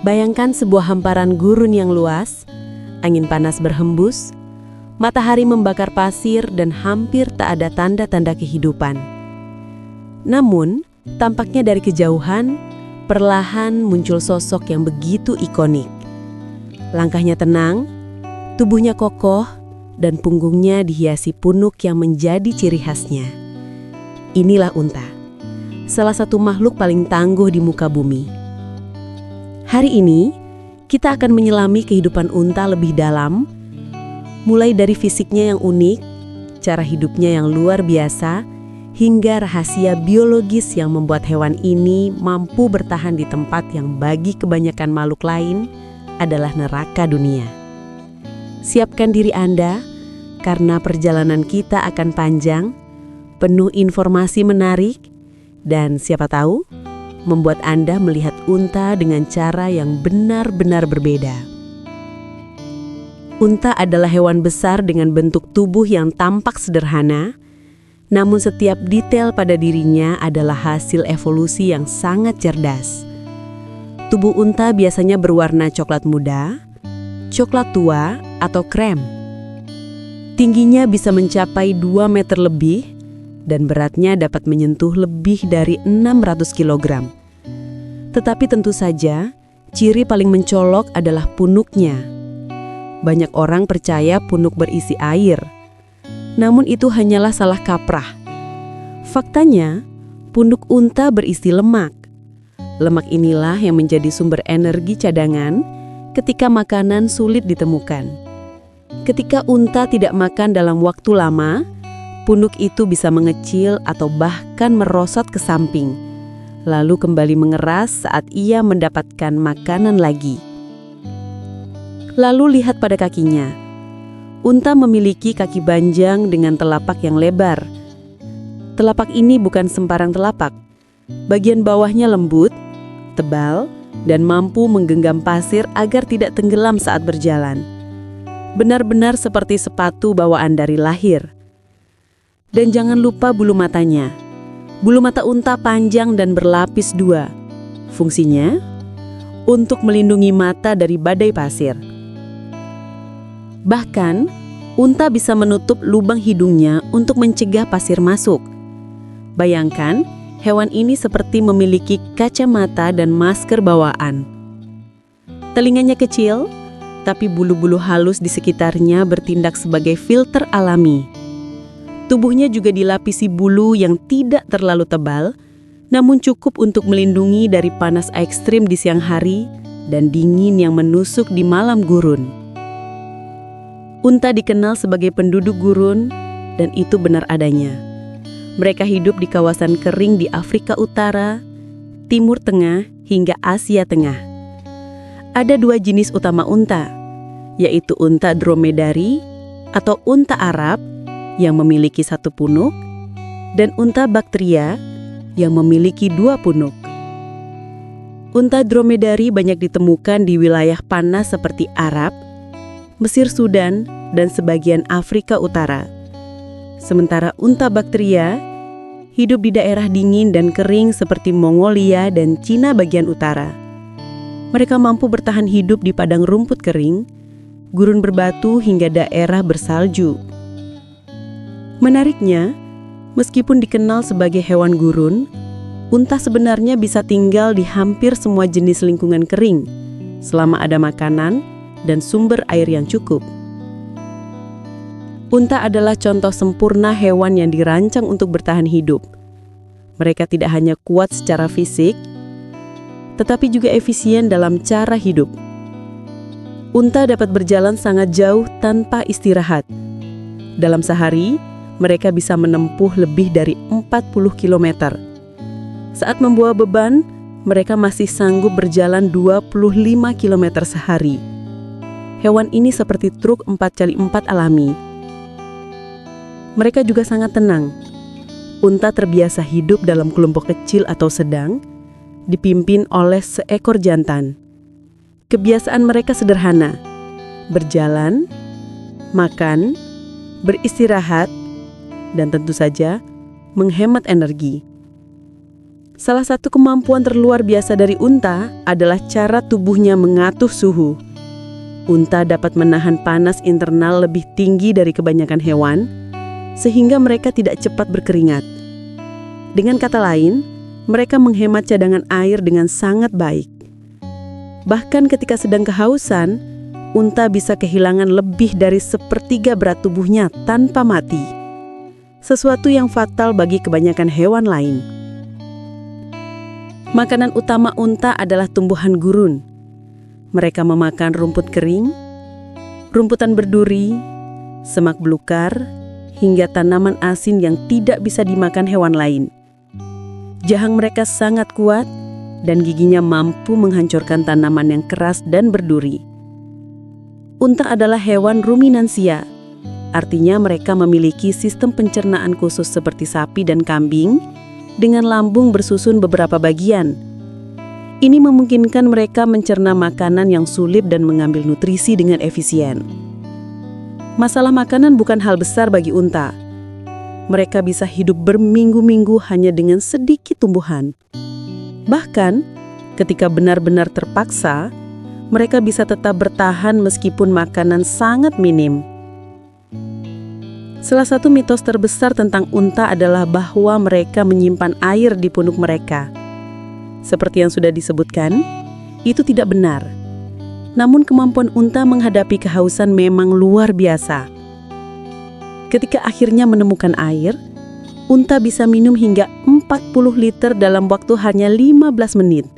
Bayangkan sebuah hamparan gurun yang luas, angin panas berhembus, matahari membakar pasir dan hampir tak ada tanda-tanda kehidupan. Namun, tampaknya dari kejauhan, perlahan muncul sosok yang begitu ikonik. Langkahnya tenang, tubuhnya kokoh, dan punggungnya dihiasi punuk yang menjadi ciri khasnya. Inilah unta, salah satu makhluk paling tangguh di muka bumi. Hari ini, kita akan menyelami kehidupan unta lebih dalam, mulai dari fisiknya yang unik, cara hidupnya yang luar biasa, hingga rahasia biologis yang membuat hewan ini mampu bertahan di tempat yang bagi kebanyakan makhluk lain adalah neraka dunia. Siapkan diri Anda, karena perjalanan kita akan panjang, penuh informasi menarik, dan siapa tahu, membuat Anda melihat unta dengan cara yang benar-benar berbeda. Unta adalah hewan besar dengan bentuk tubuh yang tampak sederhana, namun setiap detail pada dirinya adalah hasil evolusi yang sangat cerdas. Tubuh unta biasanya berwarna coklat muda, coklat tua, atau krem. Tingginya bisa mencapai 2 meter lebih, dan beratnya dapat menyentuh lebih dari 600 kg. Tetapi tentu saja, ciri paling mencolok adalah punuknya. Banyak orang percaya punuk berisi air, namun itu hanyalah salah kaprah. Faktanya, punuk unta berisi lemak. Lemak inilah yang menjadi sumber energi cadangan ketika makanan sulit ditemukan. Ketika unta tidak makan dalam waktu lama, punuk itu bisa mengecil atau bahkan merosot ke samping, lalu kembali mengeras saat ia mendapatkan makanan lagi. Lalu lihat pada kakinya. Unta memiliki kaki panjang dengan telapak yang lebar. Telapak ini bukan sembarang telapak. Bagian bawahnya lembut, tebal, dan mampu menggenggam pasir agar tidak tenggelam saat berjalan. Benar-benar seperti sepatu bawaan dari lahir. Dan jangan lupa bulu matanya. Bulu mata unta panjang dan berlapis 2. Fungsinya untuk melindungi mata dari badai pasir. Bahkan, unta bisa menutup lubang hidungnya untuk mencegah pasir masuk. Bayangkan, hewan ini seperti memiliki kacamata dan masker bawaan. Telinganya kecil, tapi bulu-bulu halus di sekitarnya bertindak sebagai filter alami. Tubuhnya juga dilapisi bulu yang tidak terlalu tebal, namun cukup untuk melindungi dari panas ekstrim di siang hari dan dingin yang menusuk di malam gurun. Unta dikenal sebagai penduduk gurun, dan itu benar adanya. Mereka hidup di kawasan kering di Afrika Utara, Timur Tengah, hingga Asia Tengah. Ada 2 jenis utama unta, yaitu unta dromedari atau unta Arab yang memiliki 1 punuk, dan unta Bactria yang memiliki 2 punuk. Unta dromedari banyak ditemukan di wilayah panas seperti Arab, Mesir, Sudan, dan sebagian Afrika Utara. Sementara unta Bactria hidup di daerah dingin dan kering seperti Mongolia dan Cina bagian utara. Mereka mampu bertahan hidup di padang rumput kering, gurun berbatu, hingga daerah bersalju. Menariknya, meskipun dikenal sebagai hewan gurun, unta sebenarnya bisa tinggal di hampir semua jenis lingkungan kering, selama ada makanan dan sumber air yang cukup. Unta adalah contoh sempurna hewan yang dirancang untuk bertahan hidup. Mereka tidak hanya kuat secara fisik, tetapi juga efisien dalam cara hidup. Unta dapat berjalan sangat jauh tanpa istirahat. Dalam sehari, mereka bisa menempuh lebih dari 40 km. Saat membawa beban, mereka masih sanggup berjalan 25 km sehari. Hewan ini seperti truk 4x4 alami. Mereka juga sangat tenang. Unta terbiasa hidup dalam kelompok kecil atau sedang, dipimpin oleh seekor jantan. Kebiasaan mereka sederhana: berjalan, makan, beristirahat, dan tentu saja menghemat energi. Salah satu kemampuan terluar biasa dari unta adalah cara tubuhnya mengatur suhu. Unta dapat menahan panas internal lebih tinggi dari kebanyakan hewan, sehingga mereka tidak cepat berkeringat. Dengan kata lain, mereka menghemat cadangan air dengan sangat baik. Bahkan ketika sedang kehausan, unta bisa kehilangan lebih dari sepertiga berat tubuhnya tanpa mati. Sesuatu yang fatal bagi kebanyakan hewan lain. Makanan utama unta adalah tumbuhan gurun. Mereka memakan rumput kering, rumputan berduri, semak belukar, hingga tanaman asin yang tidak bisa dimakan hewan lain. Jahang mereka sangat kuat dan giginya mampu menghancurkan tanaman yang keras dan berduri. Unta adalah hewan ruminansia, artinya mereka memiliki sistem pencernaan khusus seperti sapi dan kambing, dengan lambung bersusun beberapa bagian. Ini memungkinkan mereka mencerna makanan yang sulit dan mengambil nutrisi dengan efisien. Masalah makanan bukan hal besar bagi unta. Mereka bisa hidup berminggu-minggu hanya dengan sedikit tumbuhan. Bahkan, ketika benar-benar terpaksa, mereka bisa tetap bertahan meskipun makanan sangat minim. Salah satu mitos terbesar tentang unta adalah bahwa mereka menyimpan air di punuk mereka. Seperti yang sudah disebutkan, itu tidak benar. Namun kemampuan unta menghadapi kehausan memang luar biasa. Ketika akhirnya menemukan air, unta bisa minum hingga 40 liter dalam waktu hanya 15 menit.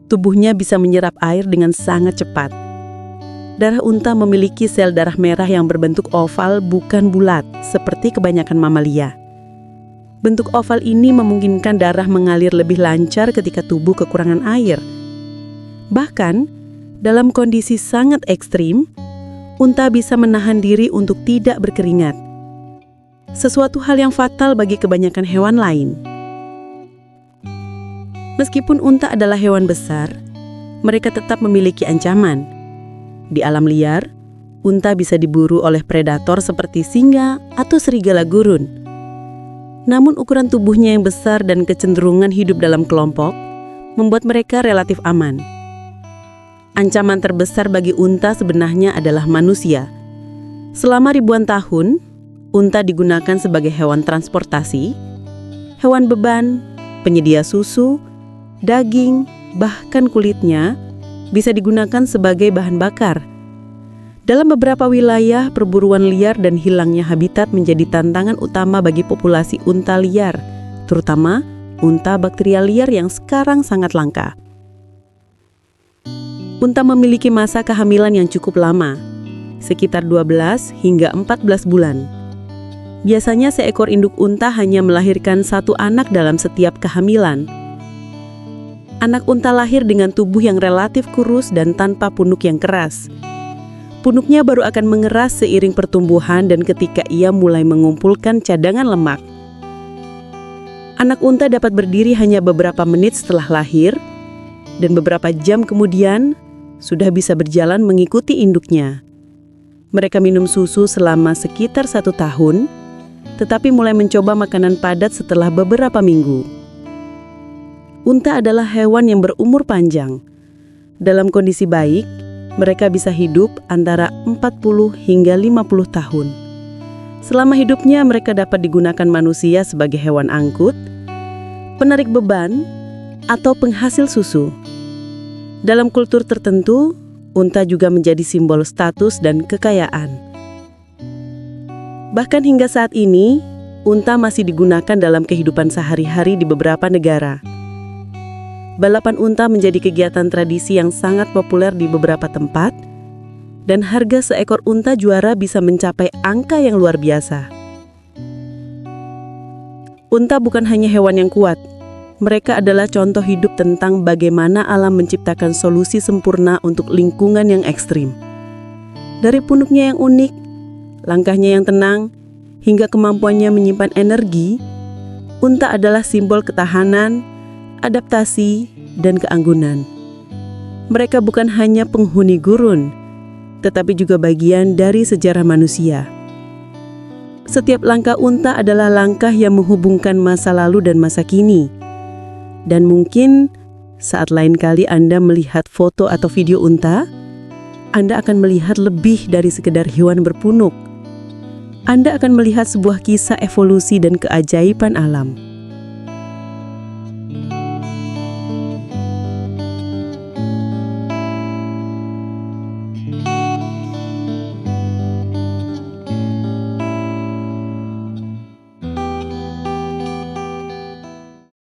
Tubuhnya bisa menyerap air dengan sangat cepat. Darah unta memiliki sel darah merah yang berbentuk oval bukan bulat, seperti kebanyakan mamalia. Bentuk oval ini memungkinkan darah mengalir lebih lancar ketika tubuh kekurangan air. Bahkan, dalam kondisi sangat ekstrim, unta bisa menahan diri untuk tidak berkeringat. Sesuatu hal yang fatal bagi kebanyakan hewan lain. Meskipun unta adalah hewan besar, mereka tetap memiliki ancaman. Di alam liar, unta bisa diburu oleh predator seperti singa atau serigala gurun. Namun ukuran tubuhnya yang besar dan kecenderungan hidup dalam kelompok membuat mereka relatif aman. Ancaman terbesar bagi unta sebenarnya adalah manusia. Selama ribuan tahun, unta digunakan sebagai hewan transportasi, hewan beban, penyedia susu, daging, bahkan kulitnya bisa digunakan sebagai bahan bakar. Dalam beberapa wilayah, perburuan liar dan hilangnya habitat menjadi tantangan utama bagi populasi unta liar, terutama unta bakteria liar yang sekarang sangat langka. Unta memiliki masa kehamilan yang cukup lama, sekitar 12 hingga 14 bulan. Biasanya seekor induk unta hanya melahirkan satu anak dalam setiap kehamilan. Anak unta lahir dengan tubuh yang relatif kurus dan tanpa punuk yang keras. Punuknya baru akan mengeras seiring pertumbuhan dan ketika ia mulai mengumpulkan cadangan lemak. Anak unta dapat berdiri hanya beberapa menit setelah lahir, dan beberapa jam kemudian sudah bisa berjalan mengikuti induknya. Mereka minum susu selama sekitar 1 tahun, tetapi mulai mencoba makanan padat setelah beberapa minggu. Unta adalah hewan yang berumur panjang. Dalam kondisi baik, mereka bisa hidup antara 40 hingga 50 tahun. Selama hidupnya mereka dapat digunakan manusia sebagai hewan angkut, penarik beban, atau penghasil susu. Dalam kultur tertentu, unta juga menjadi simbol status dan kekayaan. Bahkan hingga saat ini, unta masih digunakan dalam kehidupan sehari-hari di beberapa negara. Balapan unta menjadi kegiatan tradisi yang sangat populer di beberapa tempat, dan harga seekor unta juara bisa mencapai angka yang luar biasa. Unta bukan hanya hewan yang kuat, mereka adalah contoh hidup tentang bagaimana alam menciptakan solusi sempurna untuk lingkungan yang ekstrim. Dari punuknya yang unik, langkahnya yang tenang, hingga kemampuannya menyimpan energi, unta adalah simbol ketahanan, adaptasi, dan keanggunan. Mereka bukan hanya penghuni gurun, tetapi juga bagian dari sejarah manusia. Setiap langkah unta adalah langkah yang menghubungkan masa lalu dan masa kini. Dan mungkin saat lain kali Anda melihat foto atau video unta, Anda akan melihat lebih dari sekedar hewan berpunuk. Anda akan melihat sebuah kisah evolusi dan keajaiban alam.